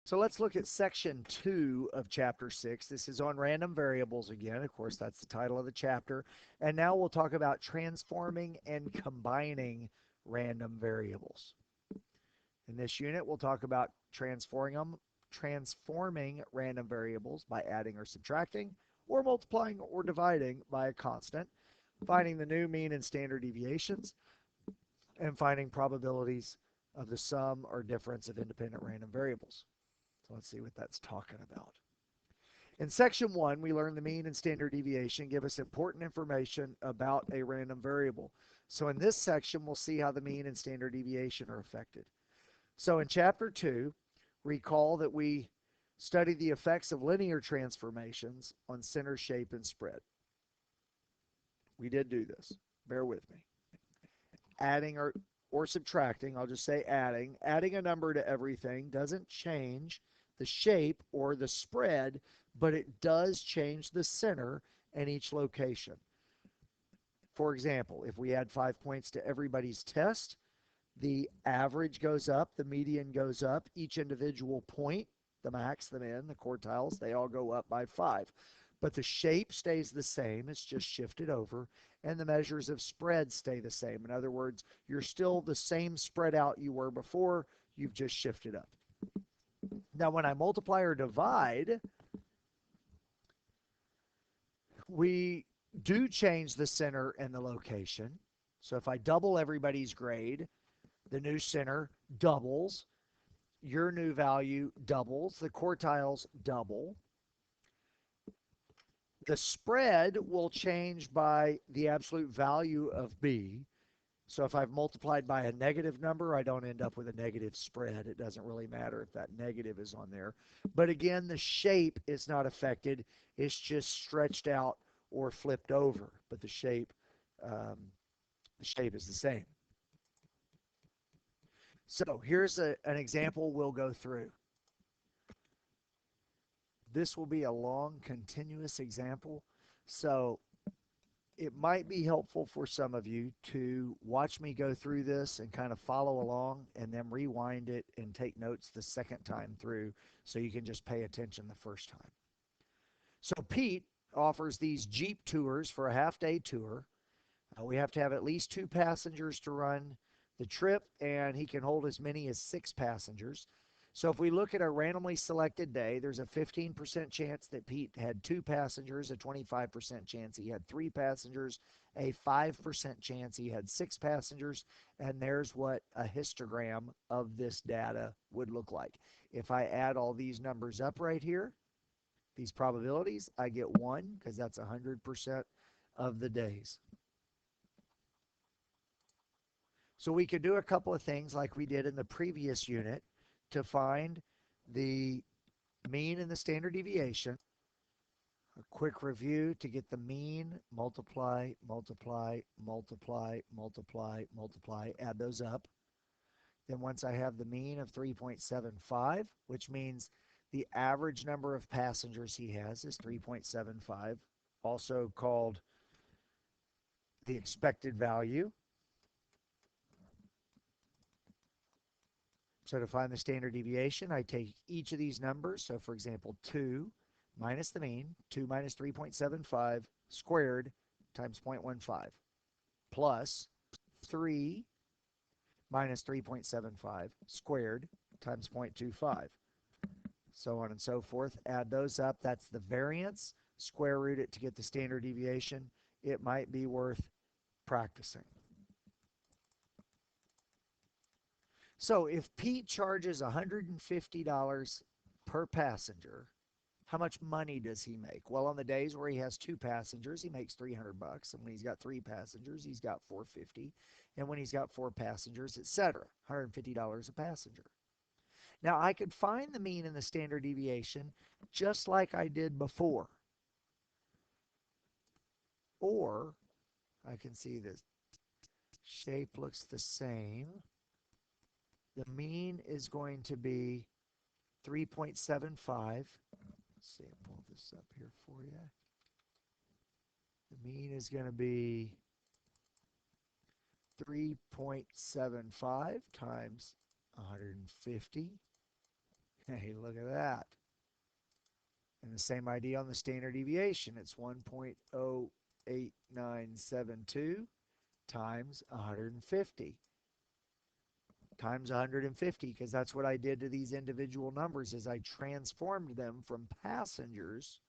So let's look at section 2 of chapter 6. This is on random variables again. Of course, that's the title of the chapter. And now we'll talk about transforming and combining random variables. In this unit, we'll talk about transforming random variables by adding or subtracting, or multiplying or dividing by a constant, finding the new mean and standard deviations, and finding probabilities of the sum or difference of independent random variables. So let's see what that's talking about. In section 1, we learn the mean and standard deviation give us important information about a random variable. So in this section, we'll see how the mean and standard deviation are affected. So in chapter 2, recall that we studied the effects of linear transformations on center, shape, and spread. We did do this. Bear with me. Adding or subtracting, I'll just say adding a number to everything doesn't change the shape or the spread, but it does change the center in each location. For example, if we add 5 points to everybody's test, the average goes up, the median goes up, each individual point, the max, the min, the quartiles, they all go up by 5. But the shape stays the same, it's just shifted over, and the measures of spread stay the same. In other words, you're still the same spread out you were before, you've just shifted up. Now, when I multiply or divide, we do change the center and the location. So if I double everybody's grade, the new center doubles, your new value doubles, the quartiles double. The spread will change by the absolute value of B. So if I've multiplied by a negative number, I don't end up with a negative spread. It doesn't really matter if that negative is on there. But again, the shape is not affected. It's just stretched out or flipped over. But the shape is the same. So here's an example we'll go through. This will be a long, continuous example. So it might be helpful for some of you to watch me go through this and kind of follow along and then rewind it and take notes the second time through so you can just pay attention the first time. So Pete offers these Jeep tours for a half-day tour. We have to have at least 2 passengers to run the trip, and he can hold as many as 6 passengers. So if we look at a randomly selected day, there's a 15% chance that Pete had 2 passengers, a 25% chance he had 3 passengers, a 5% chance he had 6 passengers, and there's what a histogram of this data would look like. If I add all these numbers up right here, these probabilities, I get 1 because that's 100% of the days. So we could do a couple of things like we did in the previous unit to find the mean and the standard deviation. A quick review: to get the mean, multiply, multiply, multiply, multiply, multiply, add those up. Then once I have the mean of 3.75, which means the average number of passengers he has is 3.75, also called the expected value. So to find the standard deviation, I take each of these numbers. So for example, 2 minus the mean, 2 minus 3.75 squared times 0.15, plus 3 minus 3.75 squared times 0.25. So on and so forth. Add those up. That's the variance. Square root it to get the standard deviation. It might be worth practicing. So if Pete charges $150 per passenger, how much money does he make? Well, on the days where he has 2 passengers, he makes $300. And when he's got 3 passengers, he's got $450. And when he's got 4 passengers, etc., $150 a passenger. Now, I could find the mean and the standard deviation just like I did before. Or I can see the shape looks the same. The mean is going to be 3.75. Let's see, I'll pull this up here for you. The mean is going to be 3.75 times 150. Hey, look at that. And the same idea on the standard deviation. It's 1.08972 times 150 times 150, because that's what I did to these individual numbers is I transformed them from passengers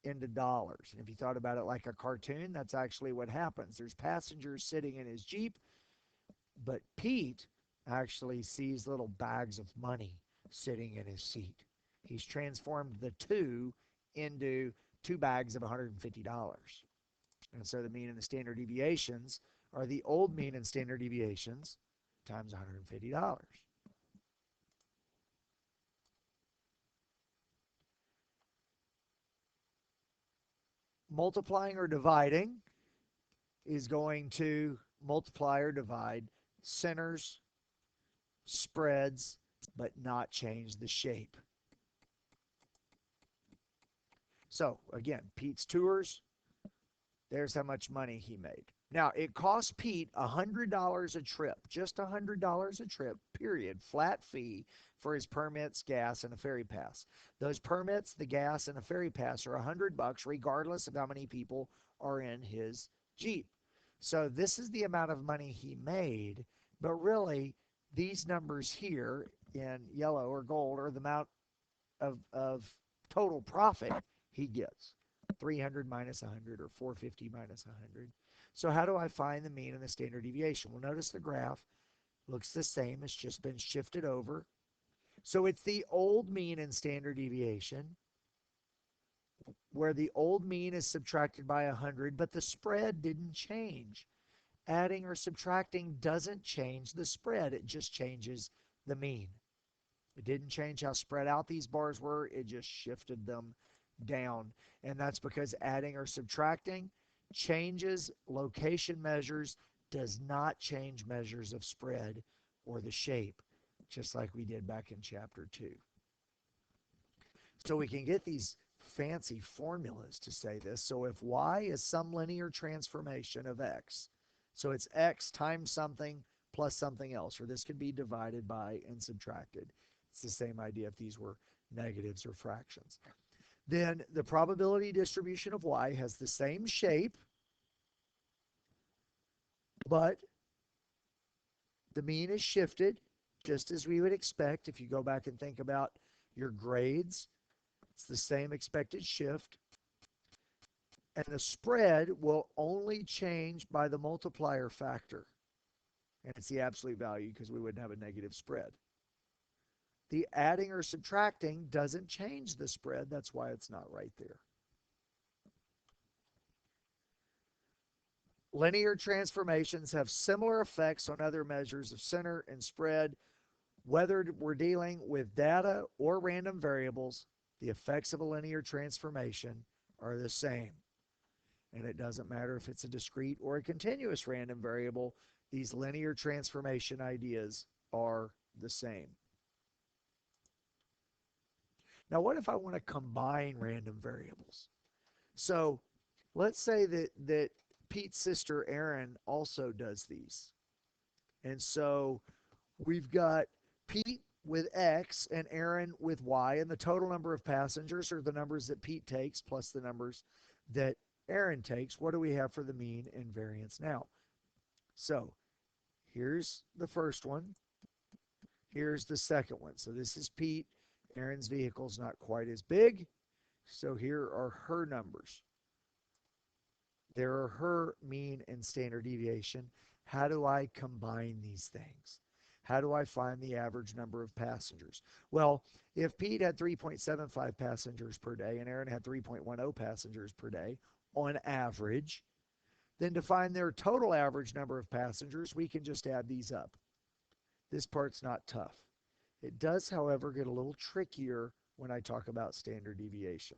into dollars. And if you thought about it like a cartoon, that's actually what happens. There's passengers sitting in his Jeep, but Pete actually sees little bags of money sitting in his seat. He's transformed the two into two bags of $150. And so the mean and the standard deviations are the old mean and standard deviations times $150. Multiplying or dividing is going to multiply or divide centers, spreads, but not change the shape. So again, Pete's tours, there's how much money he made. Now, it cost Pete $100 a trip, just $100 a trip, period, flat fee for his permits, gas, and a ferry pass. Those permits, the gas, and a ferry pass are $100 regardless of how many people are in his Jeep. So this is the amount of money he made, but really these numbers here in yellow or gold are the amount of total profit he gets. 300 minus 100 or 450 minus 100. So how do I find the mean and the standard deviation? Well, notice the graph looks the same. It's just been shifted over. So it's the old mean and standard deviation where the old mean is subtracted by 100, but the spread didn't change. Adding or subtracting doesn't change the spread. It just changes the mean. It didn't change how spread out these bars were. It just shifted them down. And that's because adding or subtracting changes location measures, does not change measures of spread or the shape, just like we did back in chapter 2. So we can get these fancy formulas to say this. So if y is some linear transformation of x, so it's x times something plus something else, or this could be divided by and subtracted. It's the same idea if these were negatives or fractions. Then the probability distribution of y has the same shape, but the mean is shifted, just as we would expect. If you go back and think about your grades, it's the same expected shift. And the spread will only change by the multiplier factor. And it's the absolute value because we wouldn't have a negative spread. The adding or subtracting doesn't change the spread. That's why it's not right there. Linear transformations have similar effects on other measures of center and spread. Whether we're dealing with data or random variables, the effects of a linear transformation are the same. And it doesn't matter if it's a discrete or a continuous random variable, these linear transformation ideas are the same. Now, what if I want to combine random variables? So let's say that Pete's sister Erin also does these. And so we've got Pete with X and Erin with Y, and the total number of passengers are the numbers that Pete takes plus the numbers that Erin takes. What do we have for the mean and variance now? So here's the first one. Here's the second one. So this is Pete. Erin's vehicle is not quite as big. So here are her numbers. There are her mean and standard deviation. How do I combine these things? How do I find the average number of passengers? Well, if Pete had 3.75 passengers per day and Erin had 3.10 passengers per day on average, then to find their total average number of passengers, we can just add these up. This part's not tough. It does, however, get a little trickier when I talk about standard deviation.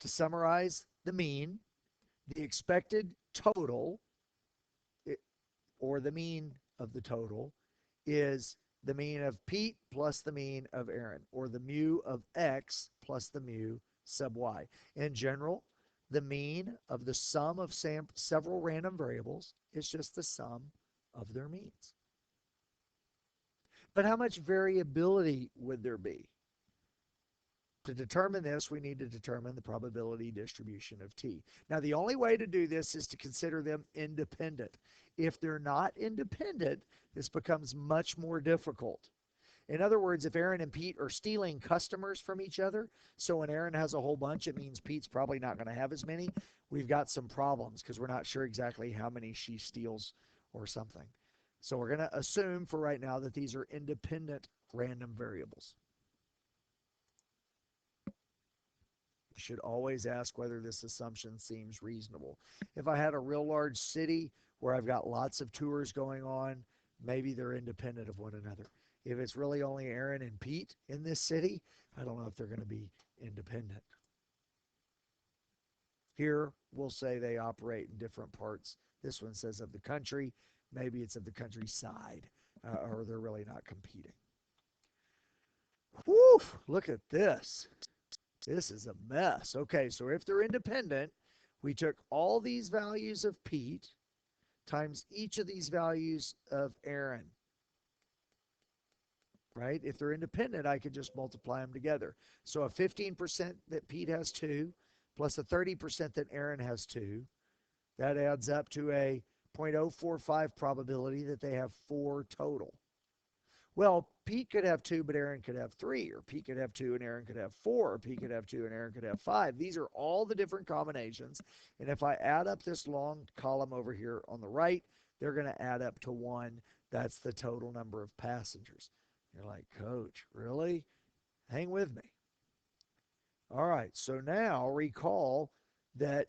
To summarize the mean, the expected total, or the mean of the total, is the mean of Pete plus the mean of Erin, or the mu of x plus the mu sub y. In general, the mean of the sum of several random variables is just the sum of their means. But how much variability would there be? To determine this, we need to determine the probability distribution of t. Now, the only way to do this is to consider them independent. If they're not independent, this becomes much more difficult. In other words, if Aaron and Pete are stealing customers from each other, so when Aaron has a whole bunch, it means Pete's probably not going to have as many. We've got some problems because we're not sure exactly how many she steals or something. So we're going to assume for right now that these are independent random variables. You should always ask whether this assumption seems reasonable. If I had a real large city where I've got lots of tours going on, maybe they're independent of one another. If it's really only Aaron and Pete in this city, I don't know if they're going to be independent. Here, we'll say they operate in different parts. This one says of the country. Maybe it's of the countryside, or they're really not competing. Whew, look at this. This is a mess. Okay, so if they're independent, we took all these values of Pete times each of these values of Aaron. Right? If they're independent, I could just multiply them together. So a 15% that Pete has 2 plus a 30% that Aaron has 2, that adds up to a 0.045 probability that they have 4 total. Well, Pete could have 2, but Aaron could have 3, or Pete could have 2 and Aaron could have 4, or Pete could have 2 and Aaron could have 5. These are all the different combinations, and if I add up this long column over here on the right, they're going to add up to 1. That's the total number of passengers. You're like, Coach, really? Hang with me. All right, so now recall that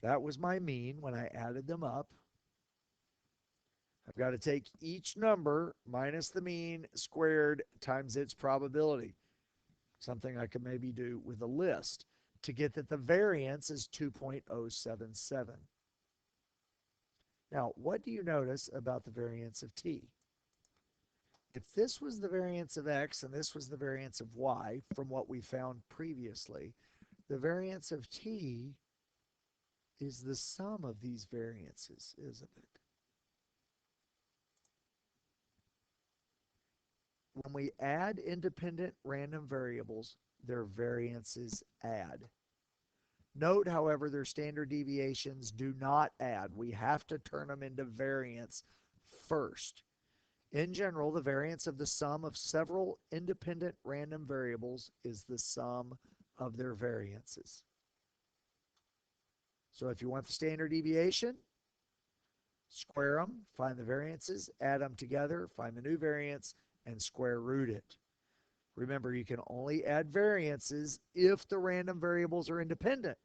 that was my mean when I added them up. I've got to take each number minus the mean squared times its probability. Something I could maybe do with a list to get that the variance is 2.077. Now, what do you notice about the variance of t? If this was the variance of x and this was the variance of y from what we found previously, the variance of t is the sum of these variances, isn't it? When we add independent random variables, their variances add. Note, however, their standard deviations do not add. We have to turn them into variance first. In general, the variance of the sum of several independent random variables is the sum of their variances. So if you want the standard deviation, square them, find the variances, add them together, find the new variance, and square root it. Remember, you can only add variances if the random variables are independent.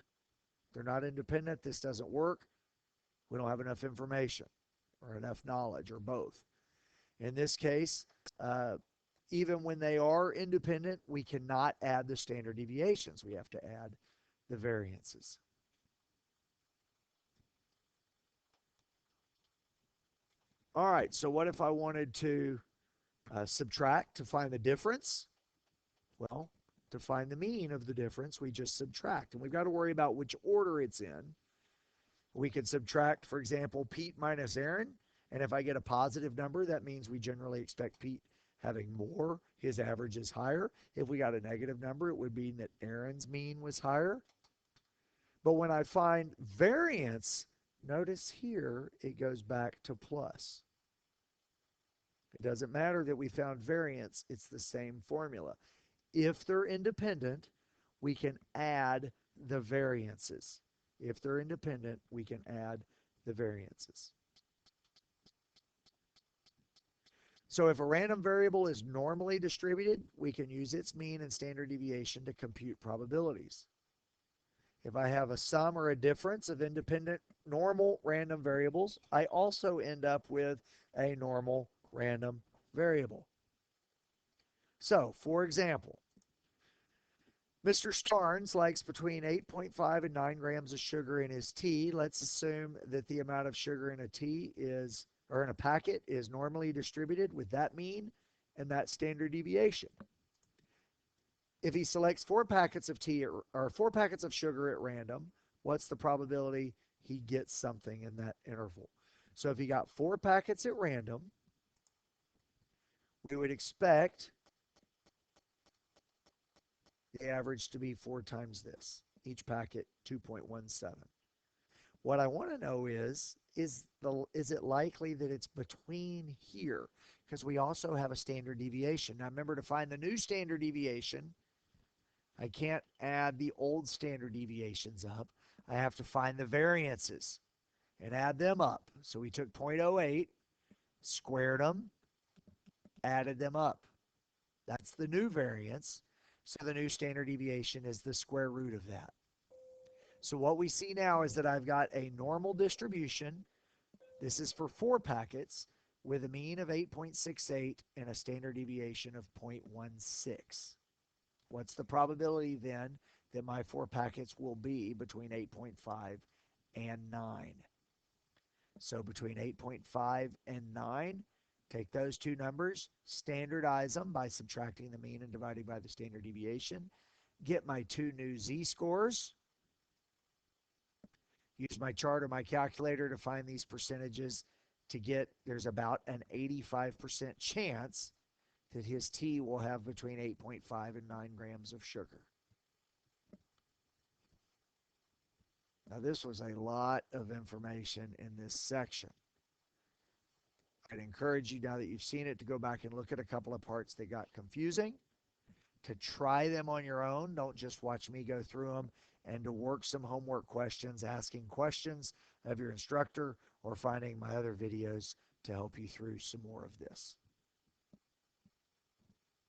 If they're not independent, this doesn't work. We don't have enough information or enough knowledge or both. In this case, even when they are independent, we cannot add the standard deviations. We have to add the variances. All right, so what if I wanted to subtract to find the difference? Well, to find the mean of the difference, we just subtract. And we've got to worry about which order it's in. We could subtract, for example, Pete minus Aaron. And if I get a positive number, that means we generally expect Pete having more. His average is higher. If we got a negative number, it would mean that Aaron's mean was higher. But when I find variance, notice here it goes back to plus. It doesn't matter that we found variance. It's the same formula. If they're independent, we can add the variances. If they're independent, we can add the variances. So if a random variable is normally distributed, we can use its mean and standard deviation to compute probabilities. If I have a sum or a difference of independent normal random variables, I also end up with a normal random variable. So, for example, Mr. Starnes likes between 8.5 and 9 grams of sugar in his tea. Let's assume that the amount of sugar in a tea is, or in a packet, is normally distributed with that mean and that standard deviation. If he selects 4 packets of tea or 4 packets of sugar at random, what's the probability he gets something in that interval? So if he got 4 packets at random, we would expect the average to be 4 times this. Each packet 2.17. What I want to know is it likely that it's between here? Because we also have a standard deviation. Now remember, to find the new standard deviation, I can't add the old standard deviations up. I have to find the variances and add them up. So we took 0.08, squared them, added them up. That's the new variance. So the new standard deviation is the square root of that. So what we see now is that I've got a normal distribution. This is for 4 packets with a mean of 8.68 and a standard deviation of 0.16. What's the probability then that my 4 packets will be between 8.5 and 9? So between 8.5 and 9, take those two numbers, standardize them by subtracting the mean and dividing by the standard deviation, get my 2 new z-scores, use my chart or my calculator to find these percentages to get, there's about an 85% chance that his tea will have between 8.5 and 9 grams of sugar. Now this was a lot of information in this section. I'd encourage you, now that you've seen it, to go back and look at a couple of parts that got confusing, to try them on your own. Don't just watch me go through them, and to work some homework questions, asking questions of your instructor or finding my other videos to help you through some more of this.